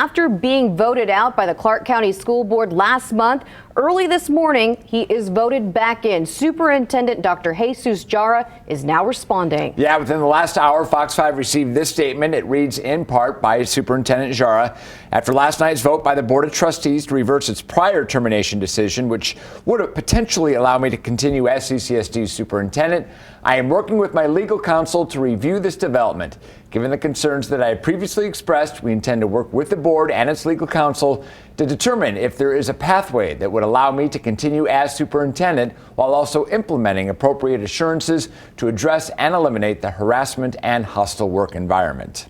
After being voted out by the Clark County School Board last month, early this morning, he is voted back in. Superintendent Dr. Jara is now responding. Yeah, within the last hour, Fox 5 received this statement. It reads in part by Superintendent Jara. After last night's vote by the Board of Trustees to reverse its prior termination decision, which would potentially allow me to continue as CCSD superintendent, I am working with my legal counsel to review this development. Given the concerns that I had previously expressed, we intend to work with the board and its legal counsel to determine if there is a pathway that would allow me to continue as superintendent while also implementing appropriate assurances to address and eliminate the harassment and hostile work environment.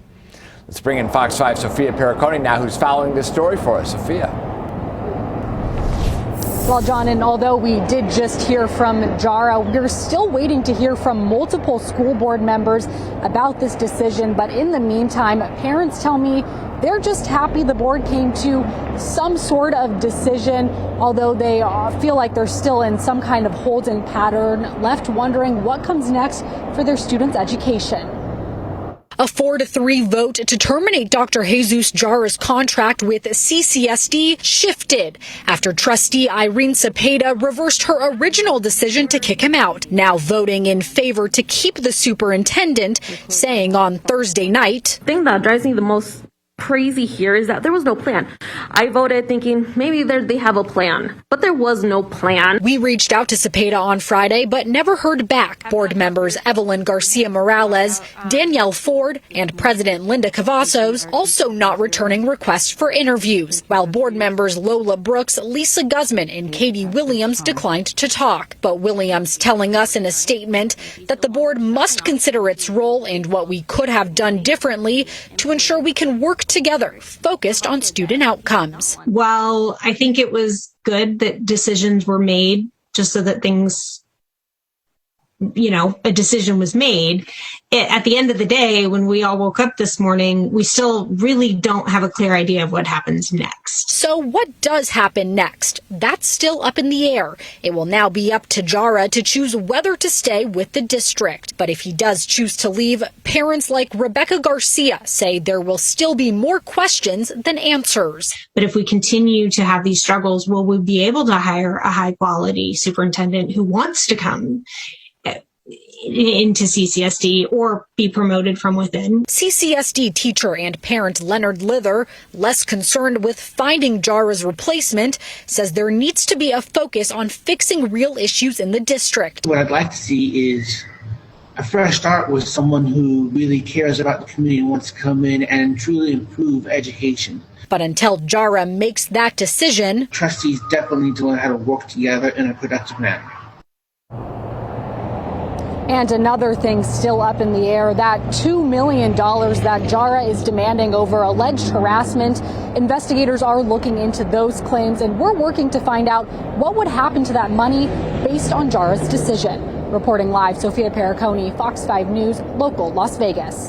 Let's bring in Fox 5 Sophia Pericone now, who's following this story for us. Sophia. Well, John, and although we did just hear from Jara, we're still waiting to hear from multiple school board members about this decision. But in the meantime, parents tell me they're just happy the board came to some sort of decision, although they feel like they're still in some kind of holding pattern, left wondering what comes next for their students' education. A 4-3 vote to terminate Dr. Jara's contract with CCSD shifted after trustee Irene Cepeda reversed her original decision to kick him out, now voting in favor to keep the superintendent, saying on Thursday night, The thing that drives me the most crazy here is that there was no plan. I voted thinking maybe they have a plan, but there was no plan. We reached out to Cepeda on Friday, but never heard back. Board members Evelyn Garcia Morales, Danielle Ford, and President Linda Cavazos also not returning requests for interviews, while board members Lola Brooks, Lisa Guzman, and Katie Williams declined to talk. But Williams telling us in a statement that the board must consider its role and what we could have done differently to ensure we can work together, focused on student outcomes. While I think it was good that decisions were made just so that things, a decision was made, at the end of the day, when we all woke up this morning, we still really don't have a clear idea of what happens next. So what does happen next? That's still up in the air. It will now be up to Jara to choose whether to stay with the district. But if he does choose to leave, parents like Rebecca Garcia say there will still be more questions than answers. But if we continue to have these struggles, will we be able to hire a high quality superintendent who wants to come into CCSD or be promoted from within? CCSD teacher and parent Leonard Lither, less concerned with finding Jara's replacement, says there needs to be a focus on fixing real issues in the district. What I'd like to see is a fresh start with someone who really cares about the community and wants to come in and truly improve education. But until Jara makes that decision, trustees definitely need to learn how to work together in a productive manner. And another thing still up in the air, that $2 million that Jara is demanding over alleged harassment. Investigators are looking into those claims, and we're working to find out what would happen to that money based on Jara's decision. Reporting live, Sophia Pericone, Fox 5 News, local Las Vegas.